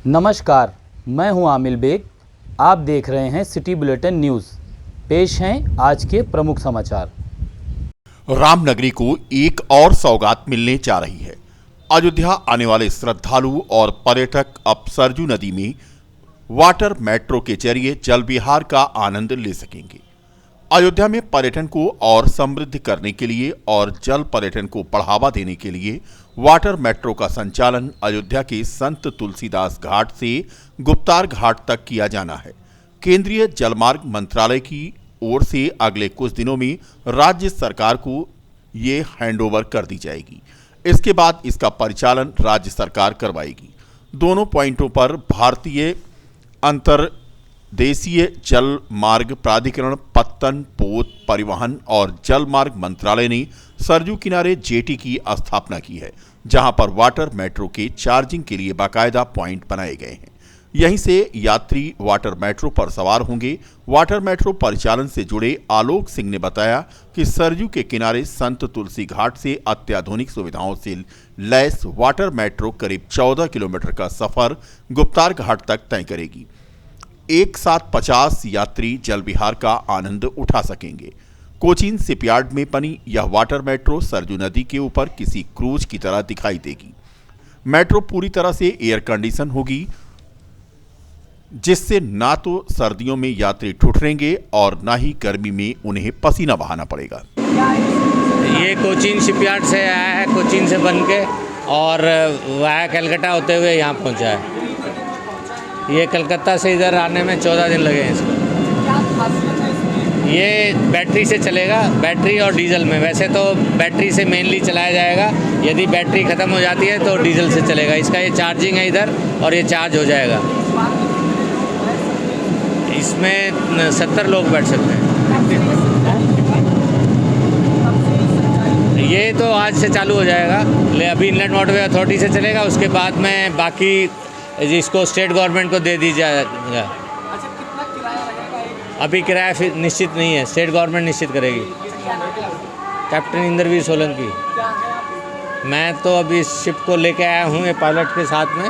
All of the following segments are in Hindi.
नमस्कार, मैं हूं आमिल बेग। आप देख रहे हैं सिटी बुलेटिन न्यूज़। पेश हैं आज के प्रमुख समाचार। रामनगरी को एक और सौगात मिलने जा रही है। अयोध्या आने वाले श्रद्धालु और पर्यटक अब सरजू नदी में वाटर मेट्रो के जरिए जल विहार का आनंद ले सकेंगे। अयोध्या में पर्यटन को और समृद्ध करने के लिए और जल पर्यटन को बढ़ावा देने के लिए वाटर मेट्रो का संचालन अयोध्या के संत तुलसीदास घाट से गुप्तार घाट तक किया जाना है। केंद्रीय जलमार्ग मंत्रालय की ओर से अगले कुछ दिनों में राज्य सरकार को ये हैंडओवर कर दी जाएगी। इसके बाद इसका परिचालन राज्य सरकार करवाएगी। दोनों पॉइंटों पर भारतीय अंतर्देशीय जल मार्ग प्राधिकरण, पत्तन, पोत, परिवहन और जल मार्ग मंत्रालय ने सरजू किनारे जेटी की स्थापना की है, जहां पर वाटर मेट्रो के चार्जिंग के लिए बाकायदा पॉइंट बनाए गए हैं। यहीं से यात्री वाटर मेट्रो पर सवार होंगे। वाटर मेट्रो परिचालन से जुड़े आलोक सिंह ने बताया कि सरजू के किनारे संत तुलसी घाट से अत्याधुनिक सुविधाओं से लैस वाटर मेट्रो करीब 14 किलोमीटर का सफर गुप्तार घाट तक तय करेगी। एक साथ 50 यात्री जल विहार का आनंद उठा सकेंगे। कोचीन शिपयार्ड में बनी यह वाटर मेट्रो सरजू नदी के ऊपर किसी क्रूज की तरह दिखाई देगी। मेट्रो पूरी तरह से एयर कंडीशन होगी, जिससे ना तो सर्दियों में यात्री ठुठरेंगे और ना ही गर्मी में उन्हें पसीना बहाना पड़ेगा। ये कोचीन शिपयार्ड से आया है, कोचीन से बन के और वाया कलकत्ता होते हुए यहाँ पहुँचा है। ये कलकत्ता से इधर आने में 14 दिन लगे हैं इसको। ये बैटरी से चलेगा, बैटरी और डीजल में। वैसे तो बैटरी से मेनली चलाया जाएगा, यदि बैटरी ख़त्म हो जाती है तो डीजल से चलेगा। इसका ये चार्जिंग है इधर और ये चार्ज हो जाएगा। इसमें 70 लोग बैठ सकते हैं। ये तो आज से चालू हो जाएगा, ले अभी इनलैंड वाटरवे अथॉरिटी से चलेगा, उसके बाद में बाकी इसको स्टेट गवर्नमेंट को दे दी जाएगा। अभी किराया फिर निश्चित नहीं है, स्टेट गवर्नमेंट निश्चित करेगी। कैप्टन इंद्रवीर सोलंकी। मैं तो अभी इस शिप को लेके आया हूँ, ये पायलट के साथ में।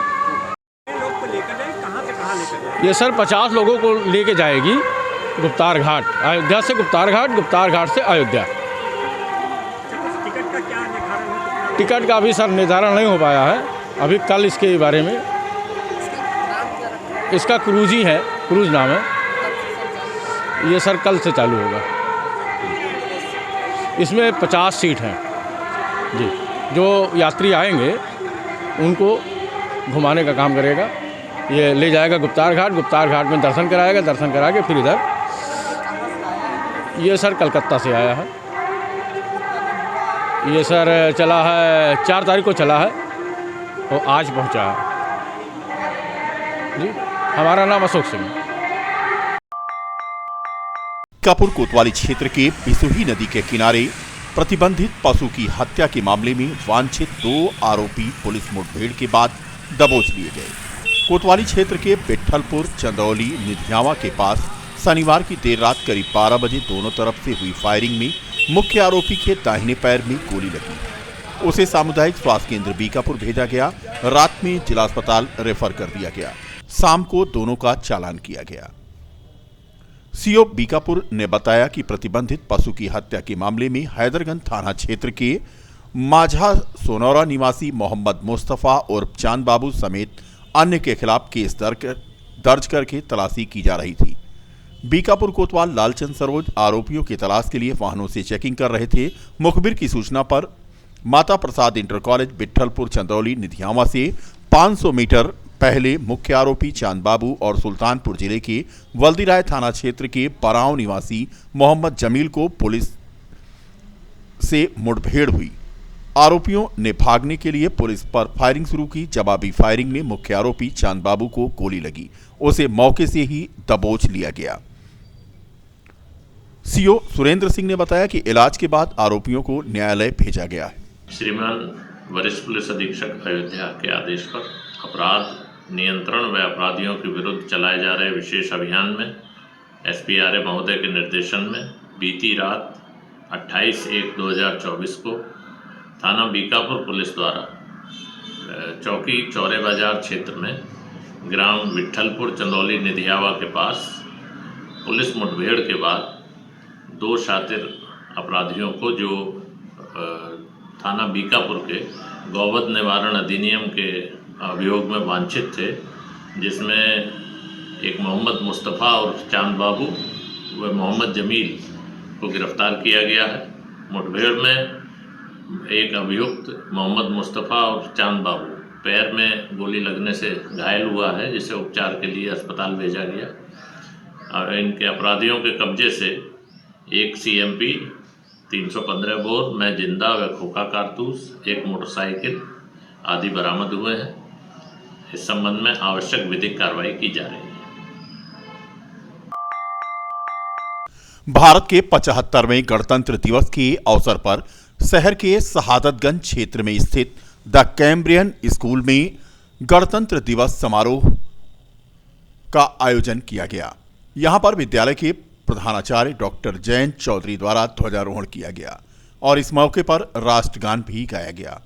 ये सर 50 लोगों को लेके जाएगी गुप्तार घाट, अयोध्या से गुप्तार घाट, गुप्तार घाट से अयोध्या। टिकट का अभी सर निर्धारण नहीं हो पाया है, अभी कल इसके बारे में। इसका क्रूज ही है, क्रूज नाम है। ये सर कल से चालू होगा। इसमें 50 सीट हैं जी। जो यात्री आएंगे उनको घुमाने का काम करेगा। ये ले जाएगा गुप्तार घाट, गुप्तार घाट में दर्शन कराएगा, दर्शन करा के फिर इधर। ये सर कलकत्ता से आया है। ये सर चला है 4 तारीख को चला है और आज पहुंचा है जी। हमारा नाम अशोक सिंह। बीकापुर कोतवाली क्षेत्र के बिसुही नदी के किनारे प्रतिबंधित पशु की हत्या के मामले में वांछित 2 आरोपी पुलिस मुठभेड़ के बाद दबोच लिए गए। कोतवाली क्षेत्र के बिट्ठलपुर चंदौली निधियावा के पास शनिवार की देर रात करीब 12 बजे दोनों तरफ से हुई फायरिंग में मुख्य आरोपी के दाहिने पैर में गोली लगी। उसे सामुदायिक स्वास्थ्य केंद्र बीकापुर भेजा गया। रात में जिला अस्पताल रेफर कर दिया गया। शाम को दोनों का चालान किया गया। सीओ बीकापुर ने बताया कि प्रतिबंधित पशु की हत्या के मामले में हैदरगंज थाना क्षेत्र के माझा सोनौरा निवासी मोहम्मद मुस्तफा उर्फ चांद बाबू समेत अन्य के खिलाफ केस दर्ज करके तलाशी की जा रही थी। बीकापुर कोतवाल लालचंद सरोज आरोपियों की तलाश के लिए वाहनों से चेकिंग कर रहे थे। मुखबिर की सूचना पर माता प्रसाद इंटर कॉलेज बिट्ठलपुर चंदौली निधियावा से 500 मीटर पहले मुख्य आरोपी चांद बाबू और सुल्तानपुर जिले के वल्दीराय थाना क्षेत्र के बराव निवासी मोहम्मद जमील को पुलिस से मुठभेड़ हुई। आरोपियों ने भागने के लिए पुलिस पर फायरिंग शुरू की। जवाबी फायरिंग में मुख्य आरोपी चांद बाबू को गोली लगी। उसे मौके से ही दबोच लिया गया। सीओ सुरेंद्र सिंह ने बताया कि इलाज के बाद आरोपियों को न्यायालय भेजा गया है। श्रीमान वरिष्ठ पुलिस अधीक्षक अयोध्या के आदेश पर अपराध नियंत्रण व अपराधियों के विरुद्ध चलाए जा रहे विशेष अभियान में एसपीआरए महोदय के निर्देशन में बीती रात 28/1/2024 को थाना बीकापुर पुलिस द्वारा चौकी चौरे बाजार क्षेत्र में ग्राम विट्ठलपुर चंदौली निधियावा के पास पुलिस मुठभेड़ के बाद 2 शातिर अपराधियों को जो थाना बीकापुर के गौवध निवारण अधिनियम के अभियोग में वांछित थे, जिसमें एक मोहम्मद मुस्तफ़ा और चांद बाबू व मोहम्मद जमील को गिरफ्तार किया गया है। मुठभेड़ में एक अभियुक्त मोहम्मद मुस्तफ़ा और चांद बाबू पैर में गोली लगने से घायल हुआ है, जिसे उपचार के लिए अस्पताल भेजा गया। और इनके अपराधियों के कब्जे से एक CMP 315 बोर में जिंदा व खोखा कारतूस, एक मोटरसाइकिल आदि बरामद हुए हैं। इस संबंध में आवश्यक विधिक कार्रवाई की जा रही है। भारत के 75वें गणतंत्र दिवस के अवसर पर शहर के शहादतगंज क्षेत्र में स्थित द कैम्ब्रियन स्कूल में गणतंत्र दिवस समारोह का आयोजन किया गया। यहां पर विद्यालय के प्रधानाचार्य डॉक्टर जयंत चौधरी द्वारा ध्वजारोहण किया गया और इस मौके पर राष्ट्रगान भी गाया गया।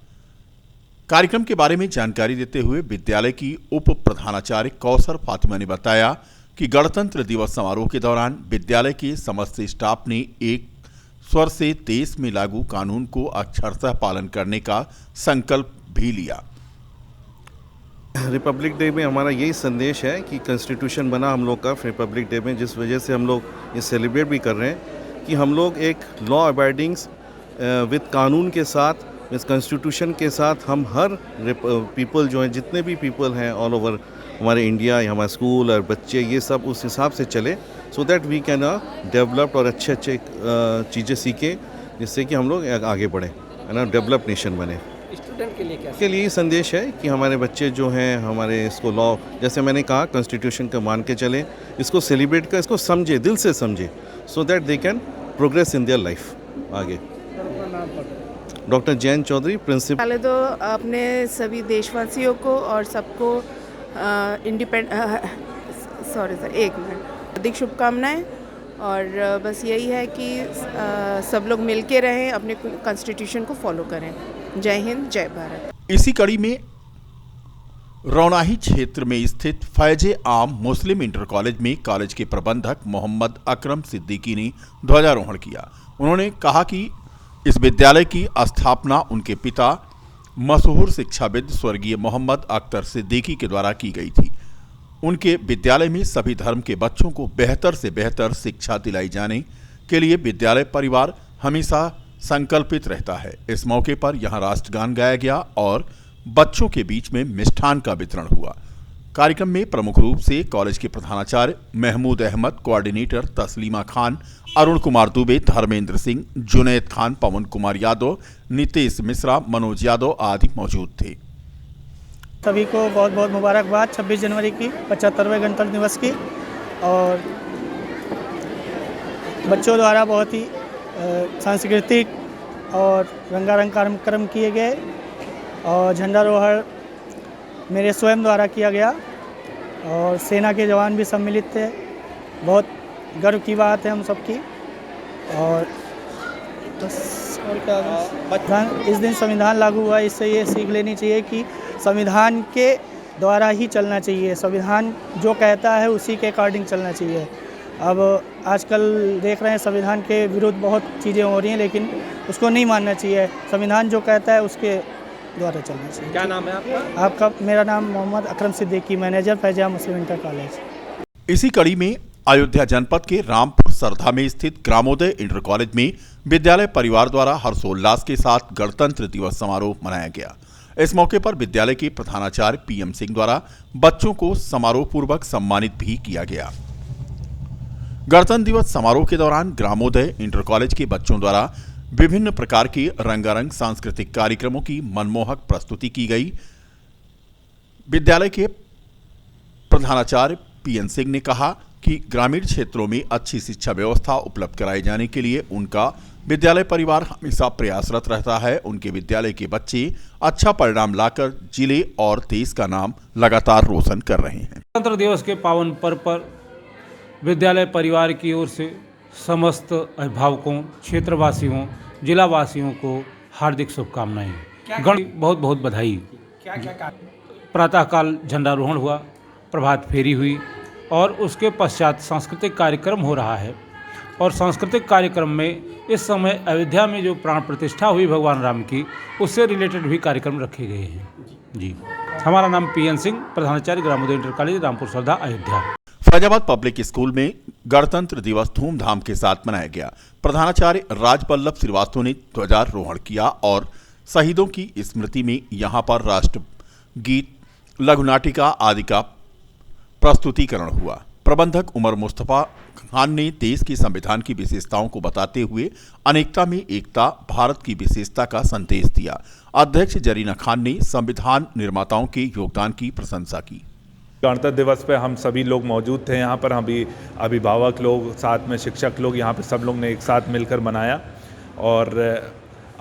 कार्यक्रम के बारे में जानकारी देते हुए विद्यालय की उप प्रधानाचार्य कौसर फातिमा ने बताया कि गणतंत्र दिवस समारोह के दौरान विद्यालय के समस्त स्टाफ ने एक स्वर से देश में लागू कानून को अक्षरशः पालन करने का संकल्प भी लिया। रिपब्लिक डे में हमारा यही संदेश है कि कॉन्स्टिट्यूशन बना हम लोग का रिपब्लिक डे में, जिस वजह से हम लोग ये सेलिब्रेट भी कर रहे हैं कि हम लोग एक लॉ अबाइडिंग्स विद कानून के साथ, इस कॉन्स्टिट्यूशन के साथ हम हर पीपल जो हैं, जितने भी पीपल हैं ऑल ओवर हमारे इंडिया, हमारे स्कूल और बच्चे, ये सब उस हिसाब से चले, so that we can develop और अच्छे चीज़ें सीखें, जिससे कि हम लोग आगे बढ़ें, है ना, डेवलप नेशन बने। स्टूडेंट के लिए क्या के लिए संदेश है कि हमारे बच्चे जो हैं, हमारे इसको लॉ, जैसे मैंने कहा, कॉन्स्टिट्यूशन को मान के चले, इसको सेलिब्रेट कर, इसको समझे, दिल से समझे, so that they can progress in their life आगे। Doctor Jayant Chaudhary, principal. पहले तो अपने सभी देशवासियों को और सबको हार्दिक शुभकामनाएं, और बस यही है कि सब लोग मिल के रहें, अपने कॉन्स्टिट्यूशन को फॉलो करें। जय हिंद, जय भारत। इसी कड़ी में रौनाही क्षेत्र में स्थित फैजे आम मुस्लिम इंटर कॉलेज में कॉलेज के प्रबंधक मोहम्मद अकरम सिद्दीकी ने ध्वजारोहण किया। उन्होंने कहा कि इस विद्यालय की स्थापना उनके पिता मशहूर शिक्षाविद स्वर्गीय मोहम्मद अख्तर सिद्दीकी के द्वारा की गई थी। उनके विद्यालय में सभी धर्म के बच्चों को बेहतर से बेहतर शिक्षा दिलाई जाने के लिए विद्यालय परिवार हमेशा संकल्पित रहता है। इस मौके पर यहां राष्ट्रगान गाया गया और बच्चों के बीच में मिष्ठान का वितरण हुआ। कार्यक्रम में प्रमुख रूप से कॉलेज के प्रधानाचार्य महमूद अहमद, कोऑर्डिनेटर तस्लीमा खान, अरुण कुमार दुबे, धर्मेंद्र सिंह, जुनैद खान, पवन कुमार यादव, नितेश मिश्रा, मनोज यादव आदि मौजूद थे। सभी को बहुत बहुत मुबारकबाद 26 जनवरी की 75वें गणतंत्र दिवस की। और बच्चों द्वारा बहुत ही सांस्कृतिक और रंगारंग कार्यक्रम किए गए और झंडारोहण मेरे स्वयं द्वारा किया गया और सेना के जवान भी सम्मिलित थे। बहुत गर्व की बात है हम सबकी। और क्या, इस दिन संविधान लागू हुआ, इससे ये सीख लेनी चाहिए कि संविधान के द्वारा ही चलना चाहिए, संविधान जो कहता है उसी के अकॉर्डिंग चलना चाहिए। अब आजकल देख रहे हैं संविधान के विरुद्ध बहुत चीज़ें हो रही हैं, लेकिन उसको नहीं मानना चाहिए। संविधान जो कहता है उसके द्वारा चलना चाहिए। क्या नाम है आपका? आपका? मेरा नाम मोहम्मद अकरम सिद्दीकी, मैनेजर फैजा मुस्लिम इंटर कॉलेज। इसी कड़ी में अयोध्या जनपद के रामपुर सरधा में स्थित ग्रामोदय इंटर कॉलेज में विद्यालय परिवार द्वारा हर्षोल्लास के साथ गणतंत्र दिवस समारोह मनाया गया। इस मौके पर विद्यालय के प्रधानाचार्य PM सिंह द्वारा बच्चों को समारोह पूर्वक सम्मानित भी किया गया। गणतंत्र दिवस समारोह के दौरान ग्रामोदय इंटर कॉलेज के बच्चों द्वारा विभिन्न प्रकार के रंगारंग सांस्कृतिक कार्यक्रमों की मनमोहक प्रस्तुति की गई। विद्यालय के प्रधानाचार्य PN सिंह ने कहा कि ग्रामीण क्षेत्रों में अच्छी शिक्षा व्यवस्था उपलब्ध कराए जाने के लिए उनका विद्यालय परिवार हमेशा प्रयासरत रहता है। उनके विद्यालय के बच्चे अच्छा परिणाम लाकर जिले और देश का नाम लगातार रोशन कर रहे हैं। गणतंत्र दिवस के पावन पर्व पर विद्यालय परिवार की ओर से समस्त अभिभावकों, क्षेत्रवासियों, जिलावासियों को हार्दिक शुभकामनाएं। बहुत बहुत बधाई। प्रातःकाल झंडारोहण हुआ, प्रभात फेरी हुई और उसके पश्चात सांस्कृतिक कार्यक्रम हो रहा है। और सांस्कृतिक कार्यक्रम में इस समय अयोध्या में जो प्राण प्रतिष्ठा हुई भगवान राम की, उससे रिलेटेड भी कार्यक्रम रखे गए हैं। जी, हमारा नाम PN सिंह, प्रधानाचार्य ग्रामोदय इंटर कॉलेज, रामपुर सरदा, अयोध्या। फैजाबाद पब्लिक स्कूल में गणतंत्र दिवस धूमधाम के साथ मनाया गया। प्रधानाचार्य राजवल्लभ श्रीवास्तव ने ध्वजारोहण किया और शहीदों की स्मृति में यहां पर राष्ट्रगीत, लघु नाटिका आदि का प्रस्तुतिकरण हुआ। प्रबंधक उमर मुस्तफा खान ने देश के संविधान की विशेषताओं को बताते हुए अनेकता में एकता, भारत की विशेषता का संदेश दिया। अध्यक्ष जरीना खान ने संविधान निर्माताओं के योगदान की प्रशंसा की। गणतंत्र दिवस पे हम सभी लोग मौजूद थे यहाँ पर, हम भी अभिभावक लोग, साथ में शिक्षक लोग, यहाँ पे सब लोग ने एक साथ मिलकर मनाया। और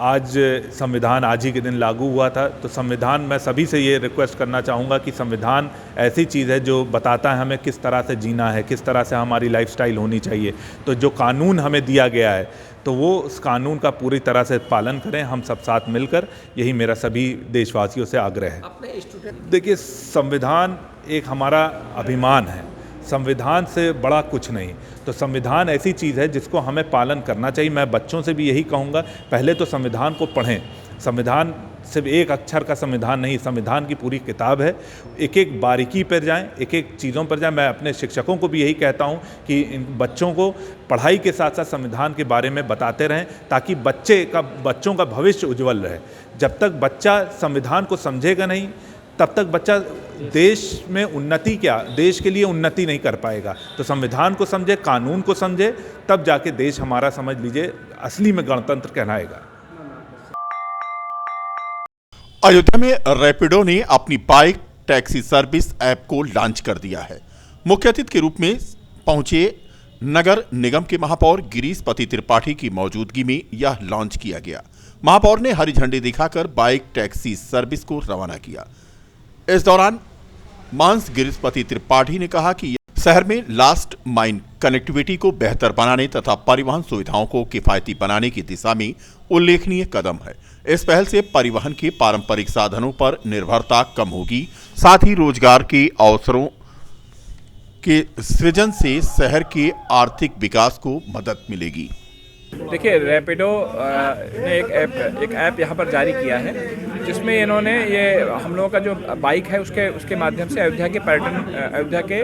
आज संविधान आज ही के दिन लागू हुआ था, तो संविधान, मैं सभी से ये रिक्वेस्ट करना चाहूँगा कि संविधान ऐसी चीज़ है जो बताता है हमें किस तरह से जीना है, किस तरह से हमारी लाइफस्टाइल होनी चाहिए। तो जो कानून हमें दिया गया है, तो वो उस कानून का पूरी तरह से पालन करें, हम सब साथ मिलकर। यही मेरा सभी देशवासियों से आग्रह है। देखिए, संविधान एक हमारा अभिमान है, संविधान से बड़ा कुछ नहीं। तो संविधान ऐसी चीज़ है जिसको हमें पालन करना चाहिए। मैं बच्चों से भी यही कहूँगा, पहले तो संविधान को पढ़ें। संविधान सिर्फ एक अक्षर का संविधान नहीं, संविधान की पूरी किताब है। एक एक बारीकी पर जाएं, एक एक चीज़ों पर जाएं। मैं अपने शिक्षकों को भी यही कहता हूं कि इन बच्चों को पढ़ाई के साथ साथ संविधान के बारे में बताते रहें, ताकि बच्चों का भविष्य उज्जवल रहे। जब तक बच्चा संविधान को समझेगा नहीं, तब तक बच्चा देश में उन्नति क्या, देश के लिए उन्नति नहीं कर पाएगा। तो संविधान को समझे, कानून को समझे, तब जाके देश हमारा, समझ लीजिए, असली में गणतंत्र कहलाएगा। अयोध्या में रैपिडो ने अपनी बाइक टैक्सी सर्विस ऐप को लॉन्च कर दिया है। मुख्य अतिथि के रूप में पहुंचे नगर निगम के महापौर गिरीशपति त्रिपाठी की मौजूदगी में यह लॉन्च किया गया। महापौर ने हरी झंडी दिखाकर बाइक टैक्सी सर्विस को रवाना किया। इस दौरान मांस गिरीशपति त्रिपाठी ने कहा कि शहर में लास्ट माइल कनेक्टिविटी को बेहतर बनाने तथा परिवहन सुविधाओं को किफायती बनाने की दिशा में उल्लेखनीय कदम है। इस पहल से परिवहन के पारंपरिक साधनों पर निर्भरता कम होगी, साथ ही रोजगार के अवसरों के सृजन से शहर के आर्थिक विकास को मदद मिलेगी। देखिए, रैपिडो ने एक ऐप यहाँ पर जारी किया है, जिसमें इन्होंने ये हम लोगों का जो बाइक है उसके माध्यम से अयोध्या के पर्यटन, अयोध्या के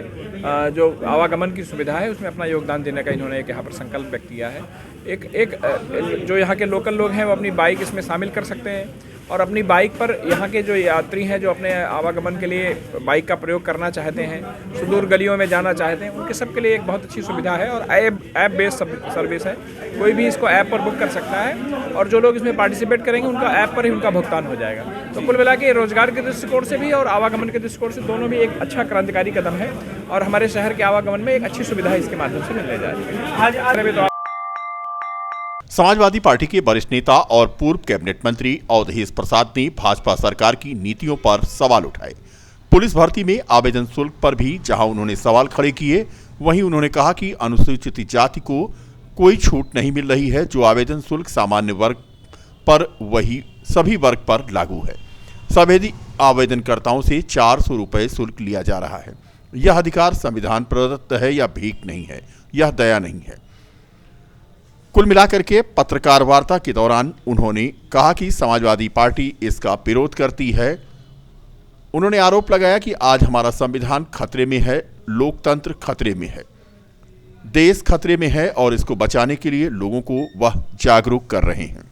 जो आवागमन की सुविधा है उसमें अपना योगदान देने का इन्होंने एक यहाँ पर संकल्प व्यक्त किया है। एक जो यहाँ के लोकल लोग हैं वो अपनी बाइक इसमें शामिल कर सकते हैं और अपनी बाइक पर यहाँ के जो यात्री हैं जो अपने आवागमन के लिए बाइक का प्रयोग करना चाहते हैं, सुदूर गलियों में जाना चाहते हैं, उनके सब के लिए एक बहुत अच्छी सुविधा है और ऐप बेस्ड सर्विस है। कोई भी इसको ऐप पर बुक कर सकता है और जो लोग इसमें पार्टिसिपेट करेंगे उनका ऐप पर ही उनका भुगतान हो जाएगा। तो कुल मिला के रोजगार के दृष्टिकोण से भी और आवागमन के दृष्टिकोण से दोनों भी एक अच्छा क्रांतिकारी कदम है और हमारे शहर के आवागमन में एक अच्छी सुविधा इसके माध्यम से मिलने जा रही है। समाजवादी पार्टी के वरिष्ठ नेता और पूर्व कैबिनेट मंत्री अवधेश प्रसाद ने भाजपा सरकार की नीतियों पर सवाल उठाए। पुलिस भर्ती में आवेदन शुल्क पर भी जहां उन्होंने सवाल खड़े किए, वहीं उन्होंने कहा कि अनुसूचित जाति को कोई छूट नहीं मिल रही है। जो आवेदन शुल्क सामान्य वर्ग पर वही सभी वर्ग पर लागू है। सभी आवेदनकर्ताओं से 400 रुपये शुल्क लिया जा रहा है। यह अधिकार संविधान प्रदत्त है या भीख नहीं है, यह दया नहीं है। कुल मिलाकर के पत्रकार वार्ता के दौरान उन्होंने कहा कि समाजवादी पार्टी इसका विरोध करती है। उन्होंने आरोप लगाया कि आज हमारा संविधान खतरे में है, लोकतंत्र खतरे में है, देश खतरे में है और इसको बचाने के लिए लोगों को वह जागरूक कर रहे हैं।